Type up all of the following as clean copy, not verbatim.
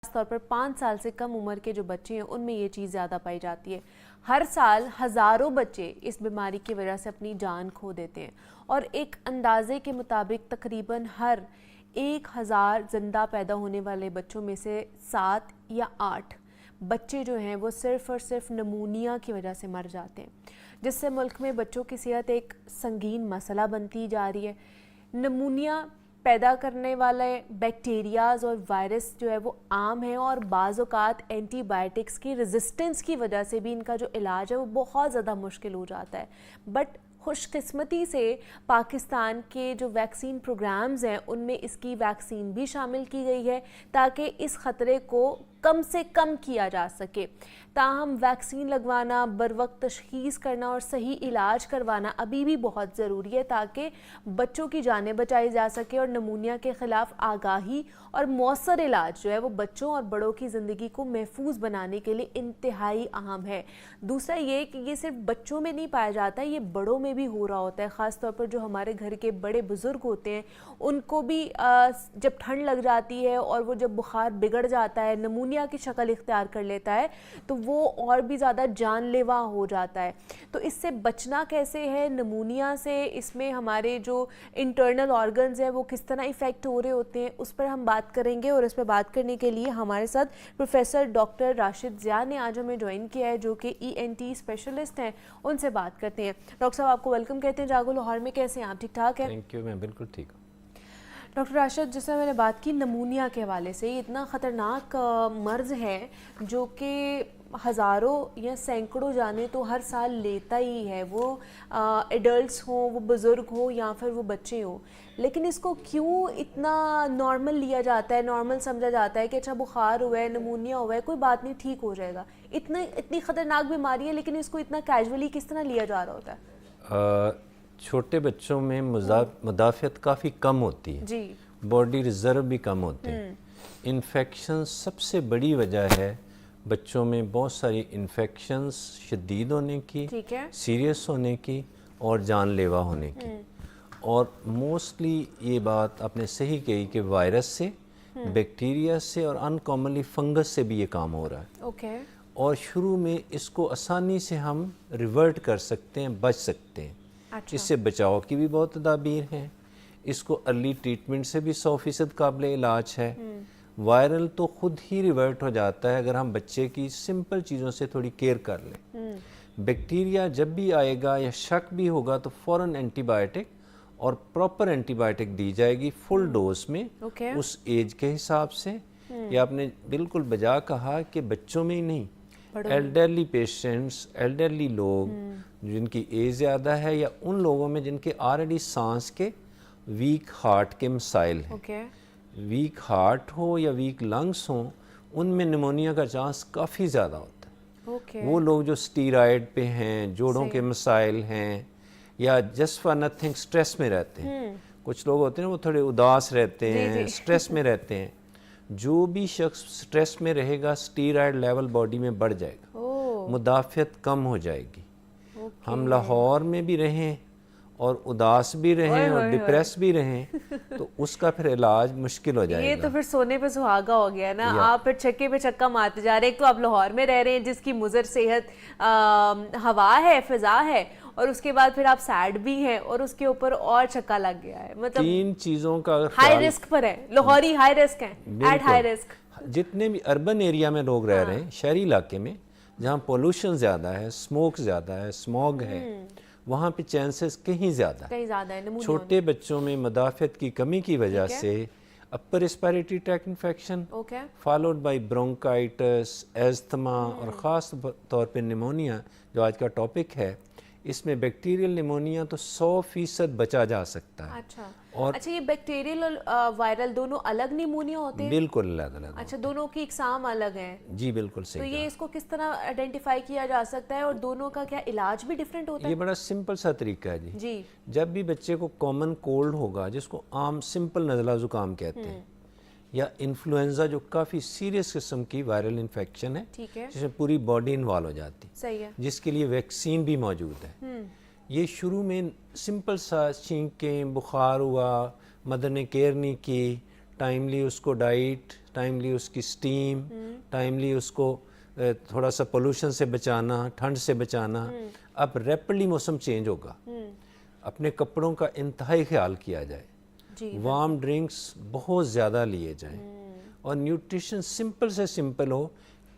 خاص طور پر 5 سال سے کم عمر کے جو بچے ہیں ان میں یہ چیز زیادہ پائی جاتی ہے۔ ہر سال ہزاروں بچے اس بیماری کی وجہ سے اپنی جان کھو دیتے ہیں اور ایک اندازے کے مطابق تقریباً ہر 1000 زندہ پیدا ہونے والے بچوں میں سے 7 یا 8 بچے جو ہیں وہ صرف اور صرف نمونیا کی وجہ سے مر جاتے ہیں، جس سے ملک میں بچوں کی صحت ایک سنگین مسئلہ بنتی جا رہی ہے۔ نمونیا پیدا کرنے والے بیکٹیریاز اور وائرس جو ہے وہ عام ہیں اور بعض اوقات اینٹی بائیوٹکس کی ریزسٹنس کی وجہ سے بھی ان کا جو علاج ہے وہ بہت زیادہ مشکل ہو جاتا ہے۔ بٹ خوش قسمتی سے پاکستان کے جو ویکسین پروگرامز ہیں ان میں اس کی ویکسین بھی شامل کی گئی ہے تاکہ اس خطرے کو کم سے کم کیا جا سکے۔ تاہم ویکسین لگوانا، بروقت تشخیص کرنا اور صحیح علاج کروانا ابھی بھی بہت ضروری ہے تاکہ بچوں کی جانیں بچائی جا سکے اور نمونیا کے خلاف آگاہی اور مؤثر علاج جو ہے وہ بچوں اور بڑوں کی زندگی کو محفوظ بنانے کے لیے انتہائی اہم ہے۔ دوسرا یہ کہ یہ صرف بچوں میں نہیں پایا جاتا، یہ بڑوں میں بھی ہو رہا ہوتا ہے، خاص طور پر جو ہمارے گھر کے بڑے بزرگ ہوتے ہیں ان کو بھی جب ٹھنڈ لگ جاتی ہے اور وہ جب بخار بگڑ جاتا ہے، نمونیا کی شکل اختیار کر لیتا ہے تو وہ اور بھی زیادہ جان لیوا ہو جاتا ہے۔ تو اس سے بچنا کیسے ہے نمونیا سے، اس میں ہمارے جو انٹرنل آرگنز ہیں وہ کس طرح ایفیکٹ ہو رہے ہوتے ہیں، اس پر ہم بات کریں گے اور اس پہ بات کرنے کے لیے ہمارے ساتھ پروفیسر ڈاکٹر راشد ضیاء نے آج ہمیں جوائن کیا ہے جو کہ ENT اسپیشلسٹ ہیں۔ ان سے بات کرتے ہیں۔ ڈاکٹر صاحب آپ کو ویلکم کہتے ہیں جاگو لاہور میں، کیسے ہیں آپ؟ ٹھیک ٹھاک ہیں؟ تھینک یو، میں بالکل ٹھیک ہوں۔ ڈاکٹر راشد، جس سے میں نے بات کی نمونیا کے حوالے سے، یہ اتنا خطرناک مرض ہے جو کہ ہزاروں یا سینکڑوں جانیں تو ہر سال لیتا ہی ہے، وہ ایڈلٹس ہوں، وہ بزرگ ہوں یا پھر وہ بچے ہوں، لیکن اس کو کیوں اتنا نارمل لیا جاتا ہے، نارمل سمجھا جاتا ہے کہ اچھا بخار ہوا ہے، نمونیا ہوا ہے، کوئی بات نہیں، ٹھیک ہو جائے گا۔ اتنی خطرناک بیماری ہے لیکن اس کو اتنا کیجولی کس طرح لیا جا رہا ہوتا ہے؟ چھوٹے بچوں میں مدافعت کافی کم ہوتی ہے، جی، باڈی ریزرو بھی کم ہوتے ہیں۔ انفیکشن سب سے بڑی وجہ ہے بچوں میں بہت ساری انفیکشنز شدید ہونے کی، ٹھیک ہے، سیریس ہونے کی اور جان لیوا ہونے کی۔ اور موسٹلی یہ بات آپ نے صحیح کہی کہ وائرس سے، بیکٹیریا سے اور ان کامنلی فنگس سے بھی یہ کام ہو رہا ہے۔ اوکے، اور شروع میں اس کو آسانی سے ہم ریورٹ کر سکتے ہیں، بچ سکتے ہیں۔ اچھا، اس سے بچاؤ کی بھی بہت تدابیر ہیں۔ اس کو ارلی ٹریٹمنٹ سے بھی 100% قابل علاج ہے۔ وائرل تو خود ہی ریورٹ ہو جاتا ہے اگر ہم بچے کی سمپل چیزوں سے تھوڑی کیئر کر لیں۔ بیکٹیریا جب بھی آئے گا یا شک بھی ہوگا تو فوراً اینٹی بائیوٹک اور پراپر اینٹی بائیوٹک دی جائے گی فل ڈوز میں، اوکے، اس ایج کے حساب سے۔ یہ آپ نے بالکل بجا کہا کہ بچوں میں ہی نہیں، ایلڈرلی پیشنٹس، ایلڈرلی لوگ جن کی ایج زیادہ ہے یا ان لوگوں میں جن کے آلریڈی سانس کے ویک ہارٹ کے مسائل ہیں، اوکے، ویک ہارٹ ہو یا ویک لنگس ہوں، ان میں نمونیا کا چانس کافی زیادہ ہوتا ہے۔ اوکے، وہ لوگ جو سٹیرائڈ پہ ہیں، جوڑوں کے مسائل ہیں یا جسٹ فار نتھنگ اسٹریس میں رہتے ہیں، کچھ لوگ ہوتے ہیں وہ تھوڑے اداس رہتے ہیں، اسٹریس میں رہتے ہیں، جو بھی شخص سٹریس میں رہے گا سٹیرائڈ لیول باڈی میں بڑھ جائے گا، مدافعت کم ہو جائے گی۔ ہم لاہور میں بھی رہیں اور اداس بھی رہیں اور ڈپریس بھی رہیں تو اس کا پھر علاج مشکل ہو جائے گا۔ یہ تو پھر سونے پہ سہاگا ہو گیا نا، آپ پھر چھکے پہ چھکا مارتے جا رہے ہیں۔ ایک تو آپ لاہور میں رہ رہے ہیں جس کی مضر صحت ہوا ہے، فضا ہے، اور اس کے بعد پھر آپ سیڈ بھی ہیں اور اس کے اوپر اور چھکا لگ گیا ہے، مطلب تین چیزوں کا ہائی رسک پر ہے، لاہوری ہائی رسک ہیں، ایٹ ہائی رسک۔ جتنے بھی اربن ایریا میں لوگ رہ رہے ہیں، شہری علاقے میں جہاں پولوشن زیادہ ہے، سموک زیادہ ہے، سموگ ہے، وہاں پہ چانسز کہیں زیادہ ہے۔ چھوٹے بچوں میں مدافعت کی کمی کی وجہ سے upper respiratory tract infection followed by bronchitis, asthma اور خاص طور پہ نمونیا جو آج کا ٹاپک ہے، اس میں بیکٹیریل نمونیا تو 100% بچا جا سکتا ہے۔ اچھا، یہ بیکٹیریل اور وائرل دونوں الگ نمونیا ہوتے ہیں؟ بالکل الگ الگ۔ اچھا، دونوں کی اقسام الگ ہیں؟ جی بالکل صحیح۔ تو یہ اس کو کس طرح آئیڈینٹیفائی کیا جا سکتا ہے اور دونوں کا کیا علاج بھی ڈیفرنٹ ہوتا ہے؟ یہ بڑا سمپل سا طریقہ ہے جی۔ جب بھی بچے کو کامن کولڈ ہوگا، جس کو عام سمپل نزلہ زکام کہتے ہیں، یا انفلوئنزا جو کافی سیریس قسم کی وائرل انفیکشن ہے جس میں پوری باڈی انوالو ہو جاتی ہے، جس کے لیے ویکسین بھی موجود ہے۔ یہ شروع میں سمپل سا چھینکیں، بخار ہوا، مدر نے کیئر نہیں کی، ٹائملی اس کو ڈائٹ ٹائملی اس کی سٹیم، ٹائملی اس کو تھوڑا سا پولوشن سے بچانا، ٹھنڈ سے بچانا. اب ریپڈلی موسم چینج ہوگا، اپنے کپڑوں کا انتہائی خیال کیا جائے، وارم ڈرنکس بہت زیادہ لیے جائیں، اور نیوٹریشن سمپل سے سمپل ہو.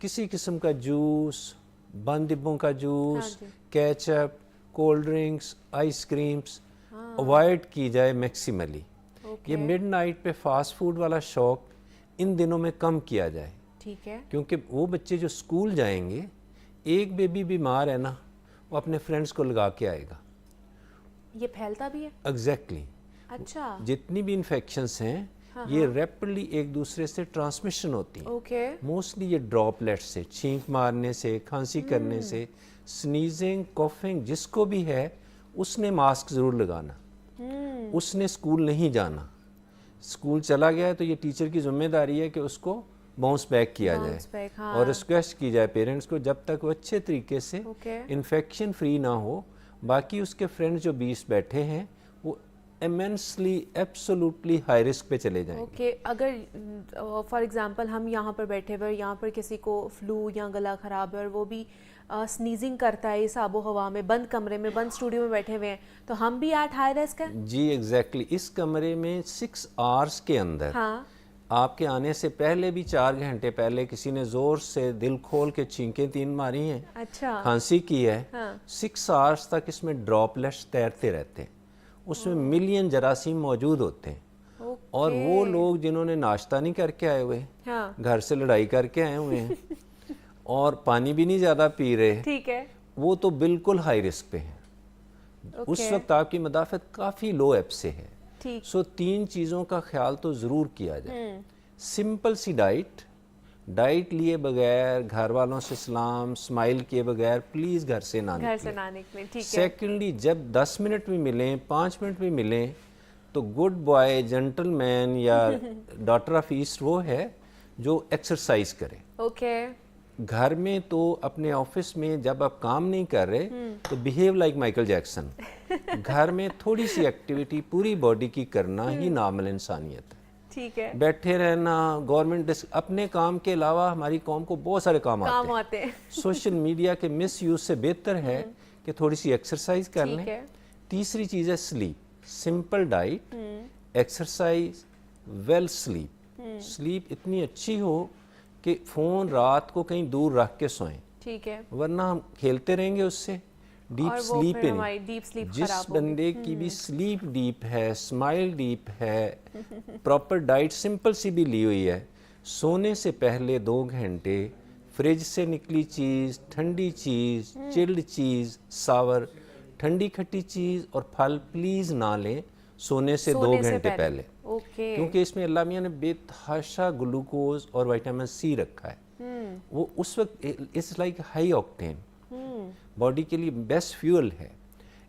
کسی قسم کا جوس، بند ڈبوں کا juice, ketchup, cold drinks, ice creams avoid کی جائے میکسیملی. یہ مڈ نائٹ پہ فاسٹ فوڈ والا شوق ان دنوں میں کم کیا جائے. ٹھیک ہے. کیونکہ وہ بچے جو اسکول جائیں گے، ایک بیبی بیمار ہے نا، وہ اپنے فرینڈس کو لگا کے آئے گا. یہ پھیلتا بھی ہے؟ ایگزیکٹلی. اچھا. جتنی بھی انفیکشنس ہیں یہ ریپڈلی ایک دوسرے سے ٹرانسمیشن ہوتی ہیں. اوکے. موسٹلی یہ ڈراپلیٹ سے، چھینک مارنے سے، کھانسی کرنے سے، سنیزنگ، کوفنگ، جس کو بھی ہے اس نے ماسک ضرور لگانا. اس نے اسکول نہیں جانا. اسکول چلا گیا ہے تو یہ ٹیچر کی ذمہ داری ہے کہ اس کو باؤنس بیک کیا جائے اور ریکویسٹ کی جائے پیرنٹس کو، جب تک وہ اچھے طریقے سے انفیکشن فری نہ ہو. باقی اس کے فرینڈ جو 20 بیٹھے ہیں وہ ایمنسلی ایبسولوٹلی ہائی رسک پہ چلے جائیں گے. اوکے. اگر فار ایگزامپل ہم یہاں پر بیٹھے ہوئے، یہاں پر کسی کو فلو یا گلا خراب ہے اور وہ بھی سنیزنگ کرتا ہے اس آب و ہوا میں، بند کمرے میں، بند اسٹوڈیو میں بیٹھے ہوئے ہیں، تو ہم بھی ایٹ ہائی رسک ہیں؟ جی ایگزیکٹلی. اس کمرے میں 6 آورس کے اندر آپ کے آنے سے پہلے بھی 4 گھنٹے پہلے کسی نے زور سے دل کھول کے چھینکیں 3 ماری ہیں، اچھا، کھانسی کی ہے، 6 آورس تک اس میں ڈراپلیٹس تیرتے رہتے ہیں. اس میں ملین جراثیم موجود ہوتے ہیں. اور وہ لوگ جنہوں نے ناشتہ نہیں کر کے آئے ہوئے، گھر سے لڑائی کر کے آئے ہوئے ہیں اور پانی بھی نہیں زیادہ پی رہے، ٹھیک ہے، وہ تو بالکل ہائی رسک پہ ہیں. اس وقت آپ کی مدافعت کافی لو ایپ سے ہے. سو 3 چیزوں کا خیال تو ضرور کیا جائے. سمپل سی ڈائٹ لیے بغیر، گھر والوں سے سلام اسمائل کیے بغیر پلیز گھر سے نہ نکلیں. سیکنڈلی جب 10 منٹ بھی ملیں، 5 منٹ بھی ملیں، تو گڈ بوائے، جنٹل مین یا ڈاٹر آف ایسٹ وہ ہے جو ایکسرسائز کرے. اوکے. گھر میں تو اپنے آفس میں جب آپ کام نہیں کر رہے تو بیہیو لائک مائیکل جیکسن. گھر میں تھوڑی سی ایکٹیویٹی پوری باڈی کی کرنا ہی نارمل انسانیت ہے. ٹھیک ہے. بیٹھے رہنا گورنمنٹ اپنے کام کے علاوہ ہماری قوم کو بہت سارے کام آتے ہیں. سوشل میڈیا کے مس یوز سے بہتر ہے کہ تھوڑی سی ایکسرسائز کر لیں. تیسری چیز ہے sleep. Simple diet, exercise, well sleep. Sleep اتنی اچھی ہو کہ فون رات کو کہیں دور رکھ کے سوئیں. ٹھیک ہے. ورنہ ہم کھیلتے رہیں گے اس سے. ڈیپ سلیپ ہی نہیں. جس بندے کی بھی سلیپ ڈیپ ہے، اسمائل ڈیپ ہے، پراپر ڈائٹ سمپل سی بھی لی ہوئی ہے، سونے سے پہلے 2 گھنٹے فریج سے نکلی چیز، ٹھنڈی چیز، چلڈ چیز، ساور، ٹھنڈی کھٹی چیز اور پھل پلیز نہ لیں سونے سے 2 گھنٹے پہلے. کیونکہ اس میں اللہ میاں نے بے تحاشا گلوکوز اور وٹامن سی رکھا ہے. وہ اس وقت it's like high octane, body کے لیے بیسٹ فیول ہے.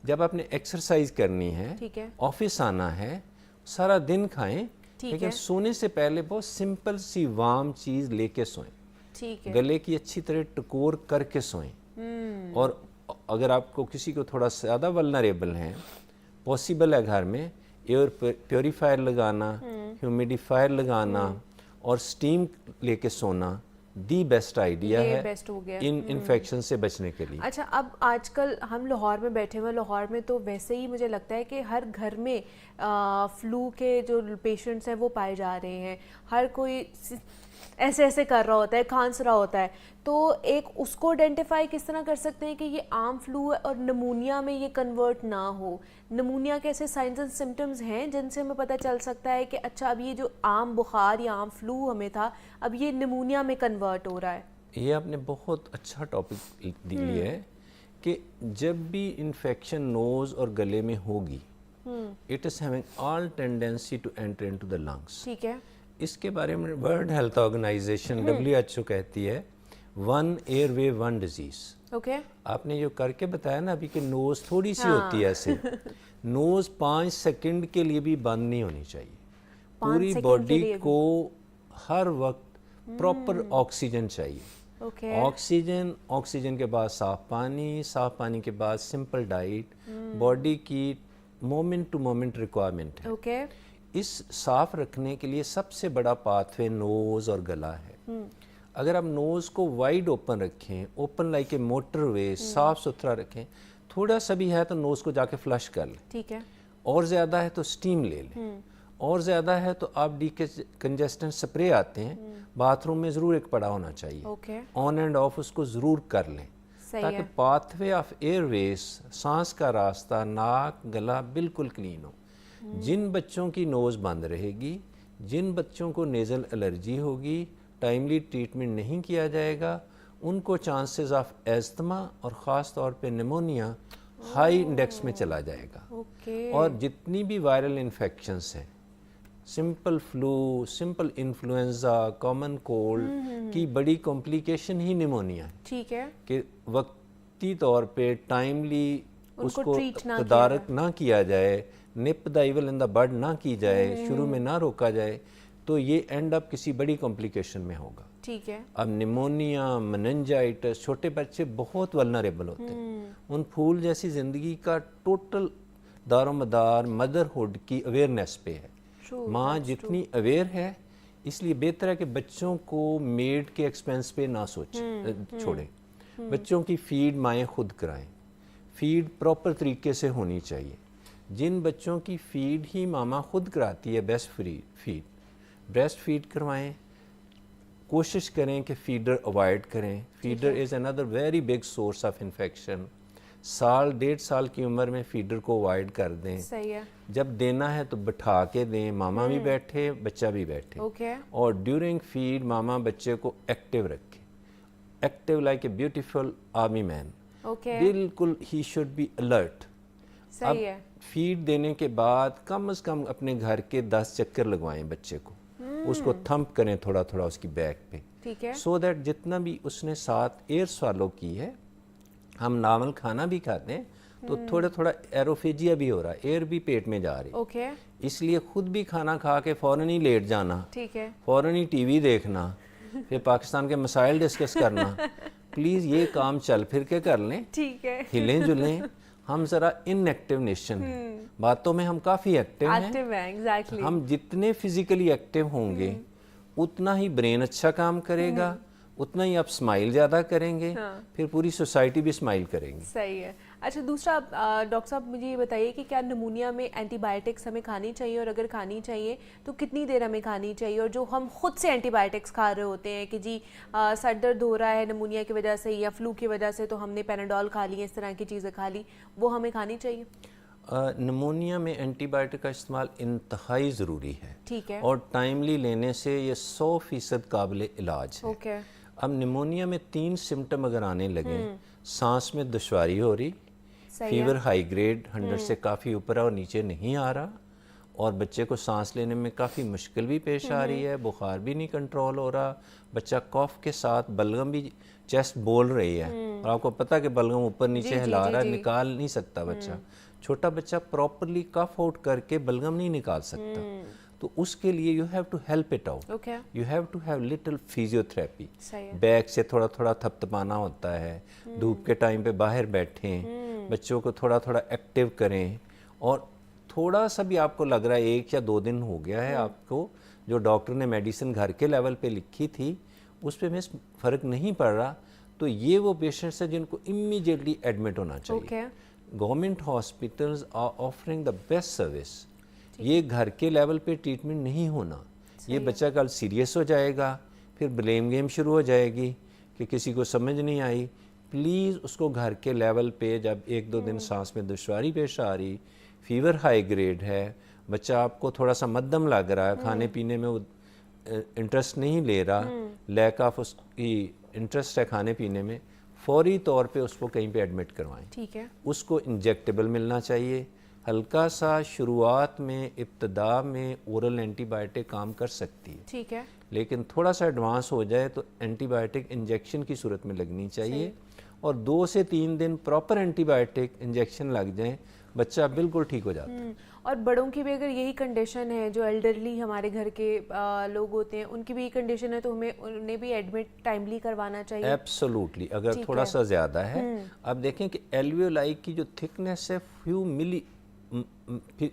جب آپ نے ایکسرسائز کرنی ہے، آفس آنا ہے، سارا دن کھائیں، لیکن سونے سے پہلے بہت سمپل سی وارم چیز لے کے سوئیں. گلے کی اچھی طرح ٹکور کر کے سوئیں. اور اگر آپ کو کسی کو تھوڑا زیادہ ولنریبل ہیں، پاسبل ہے گھر میں ایئر پیوریفائر لگانا، ہیومیڈیفائر لگانا اور سٹیم لے کے سونا دی بیسٹ آئیڈیا ہے ان انفیکشن سے بچنے کے لیے. اچھا، اب آج کل ہم لاہور میں بیٹھے ہوئے، لاہور میں تو ویسے ہی مجھے لگتا ہے کہ ہر گھر میں فلو کے جو پیشنٹس ہیں وہ پائے جا رہے ہیں. ہر کوئی ایسے ایسے کر رہا ہوتا ہے، کھانس رہا ہوتا ہے. تو ایک اس کو آئیڈینٹیفائی کس طرح کر سکتے ہیں کہ یہ عام فلو ہے اور نمونیا میں یہ کنورٹ نہ ہو؟ نمونیا کے ایسے سائنز اینڈ سمٹمز ہیں جن سے ہمیں پتہ چل سکتا ہے کہ اچھا اب یہ جو عام بخار یا عام فلو ہمیں تھا اب یہ نمونیا میں کنورٹ ہو رہا ہے. یہ آپ نے بہت اچھا ٹاپک لیا ہے کہ جب بھی انفیکشن نوز اور گلے میں ہوگی it is having all tendency to enter into the lungs. ٹھیک ہے. اس کے بارے میں ورلڈ ہیلتھ آرگنائزیشن WHO کہتی ہے 1 ایئر وے 1 ڈیزیز. اوکے. آپ نے جو کر کے بتایا نا ابھی کہ نوز تھوڑی سی ہوتی ہے ایسے، نوز 5 سیکنڈ کے لیے بھی بند نہیں ہونی چاہیے. پوری باڈی کو ہر وقت پراپر آکسیجن چاہیے. آکسیجن کے بعد صاف پانی کے بعد سمپل ڈائٹ باڈی کی مومنٹ ٹو مومنٹ ریکوائرمنٹ ہے. اس صاف رکھنے کے لیے سب سے بڑا پاتھ وے نوز اور گلا ہے. اگر آپ نوز کو وائڈ اوپن رکھیں, اوپن لائک اے موٹر وے, صاف ستھرا رکھیں, تھوڑا سا بھی ہے تو نوز کو جا کے فلش کر لیں. ٹھیک ہے. اور زیادہ ہے تو سٹیم لے لیں. اور زیادہ ہے تو آپ ڈی کنجسٹنٹ سپرے آتے ہیں, باتھ روم میں ضرور ایک پڑا ہونا چاہیے. آن اینڈ آف اس کو ضرور کر لیں تاکہ پاتھ وے آف ایئر ویز, سانس کا راستہ, ناک, گلا بالکل کلین ہو. جن بچوں کی نوز بند رہے گی, جن بچوں کو نیزل الرجی ہوگی, ٹائملی ٹریٹمنٹ نہیں کیا جائے گا, ان کو چانسز آف ایستما اور خاص طور پہ نیمونیا ہائی انڈیکس میں چلا جائے گا. اور جتنی بھی وائرل انفیکشنز ہیں, simple flu, simple influenza, common cold کی بڑی کمپلیکیشن ہی نیمونیا ہے. ٹھیک ہے. کہ وقتی طور پہ ٹائملی اس کو تدارک نہ کیا جائے, نپ دا ایول ان دا بڈ نہ کی جائے, شروع میں نہ روکا جائے, تو یہ اینڈ اپ کسی بڑی کمپلیکیشن میں ہوگا. ٹھیک ہے. اب نیمونیا, مننجائٹس, چھوٹے بچے بہت ولنریبل ہوتے ہیں. ان پھول جیسی زندگی کا ٹوٹل دار و مدار مدرہڈ کی اویئرنیس پہ ہے. ماں جتنی اویئر ہے, اس لیے بہتر ہے کہ بچوں کو میڈ کے ایکسپینس پہ نہ چھوڑیں. بچوں کی فیڈ مائیں خود کرائیں. فیڈ پراپر طریقے سے ہونی چاہیے. جن بچوں کی فیڈ ہی ماما خود کراتی ہے, بریسٹ فیڈ کروائیں. کوشش کریں کہ فیڈر اوائڈ کریں. Feeder is another very big source of infection. 1.5 سال کی عمر میں فیڈر کو اوائڈ کر دیں. جب دینا ہے تو بٹھا کے دیں, ماما بھی بیٹھے, بچہ بھی بیٹھے. اور ڈیورنگ فیڈ ماما بچے کو ایکٹیو رکھے, active like a beautiful army man. بالکل ہی شوڈ بی الرٹ. اب فیڈ دینے کے بعد کم از کم اپنے گھر کے 10 چکر لگوائیں بچے کو, اس کو تھمپ کریں تھوڑا تھوڑا اس کی بیک پہ, سو دیٹ جتنا بھی اس نے ساتھ ایئر سوالو کی ہے. ہم نارمل کھانا بھی کھاتے ہیں تو تھوڑا تھوڑا ایروفیجیا بھی ہو رہا ہے, ایئر بھی پیٹ میں جا رہی. اس لیے خود بھی کھانا کھا کے فوراً ہی لیٹ جانا, فوراً ہی ٹی وی دیکھنا, پھر پاکستان کے مسائل ڈسکس کرنا, پلیز یہ کام چل پھر کے کر لیں. ہلیں جلیں. ہم ذرا ان ایکٹیو نیشن ہیں, باتوں میں ہم کافی ایکٹیو ہیں. ہم جتنے فزیکلی ایکٹیو ہوں گے اتنا ہی برین اچھا کام کرے گا, اتنا ہی آپ اسمائل زیادہ کریں گے, پھر پوری سوسائٹی بھی اسمائل کریں گے. صحیح ہے. اچھا دوسرا ڈاکٹر صاحب مجھے یہ بتائیے کہ کیا نمونیا میں اینٹی بائیوٹکس ہمیں کھانی چاہیے, اور اگر کھانی چاہیے تو کتنی دیر ہمیں کھانی چاہیے؟ اور جو ہم خود سے اینٹی بائیوٹکس کھا رہے ہوتے ہیں کہ جی سر درد ہو رہا ہے نمونیا کی وجہ سے یا فلو کی وجہ سے, تو ہم نے پیناڈول کھا لی, اس طرح کی چیزیں کھا لی, وہ ہمیں کھانی چاہیے؟ نمونیا میں اینٹی بائیوٹک کا استعمال انتہائی ضروری ہے. ٹھیک ہے. اور ٹائملی لینے سے یہ 100% قابل علاج ہے. اب نمونیا میں 3 سمٹم اگر آنے لگیں, سانس میں دشواری ہو رہی, فیور ہائی گریڈ 100 سے کافی اوپر اور نیچے نہیں آ رہا, اور بچے کو سانس لینے میں کافی مشکل بھی پیش آ رہی ہے, بخار بھی نہیں کنٹرول ہو رہا, بچہ کاف کے ساتھ بلغم بھی چیسٹ بول رہی ہے, اور آپ کو پتہ کہ بلغم اوپر نیچے ہلا رہا ہے, نکال نہیں سکتا بچہ. چھوٹا بچہ پراپرلی کف آؤٹ کر کے بلغم نہیں نکال سکتا, تو اس کے لیے you have to help it out. You have to have little physiotherapy. Back سے تھوڑا تھوڑا تھپتپانا ہوتا ہے, دھوپ کے ٹائم پہ باہر بیٹھیں, بچوں کو تھوڑا تھوڑا ایکٹیو کریں. اور تھوڑا سا بھی آپ کو لگ رہا ہے 1 یا 2 دن ہو گیا ہے آپ کو, جو ڈاکٹر نے میڈیسن گھر کے لیول پہ لکھی تھی اس پہ مس فرق نہیں پڑ رہا, تو یہ وہ پیشنٹس ہیں جن کو امیڈیٹلی ایڈمٹ ہونا چاہیے. Government hospitals are offering the best service. یہ گھر کے لیول پہ ٹریٹمنٹ نہیں ہونا. یہ بچہ کل سیریس ہو جائے گا, پھر بلیم گیم شروع ہو جائے گی کہ کسی کو سمجھ نہیں آئی. پلیز اس کو گھر کے لیول پہ, جب 1-2 دن سانس میں دشواری پیش آ رہی, فیور ہائی گریڈ ہے, بچہ آپ کو تھوڑا سا مدھم لگ رہا ہے, کھانے پینے میں وہ انٹرسٹ نہیں لے رہا, لیک آف اس کی انٹرسٹ ہے کھانے پینے میں, فوری طور پہ اس کو کہیں پہ ایڈمٹ کروائیں. ٹھیک ہے. اس کو انجیکٹیبل ملنا چاہیے. ہلکا سا شروعات میں ابتدا میں اورل اینٹی بائیوٹک کام کر سکتی ہے. ٹھیک ہے. لیکن تھوڑا سا ایڈوانس ہو جائے تو اینٹی بائیوٹک انجیکشن کی صورت میں لگنی چاہیے, اور 2 سے 3 دن پراپر اینٹی بائیوٹک انجیکشن لگ جائیں, بچہ بالکل ٹھیک ہو جاتا ہے. اور بڑوں کی بھی اگر یہی کنڈیشن ہے, جو ایلڈرلی ہمارے گھر کے لوگ ہوتے ہیں ان کی بھی یہی کنڈیشن ہے, تو ہمیں انہیں بھی ایڈمٹ ٹائملی کروانا چاہیے؟ ایبسولوٹلی. اگر تھوڑا سا زیادہ ہے, اب دیکھیں کہ ایلویولائی کی جو تھکنیس ہے فیو ملی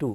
2,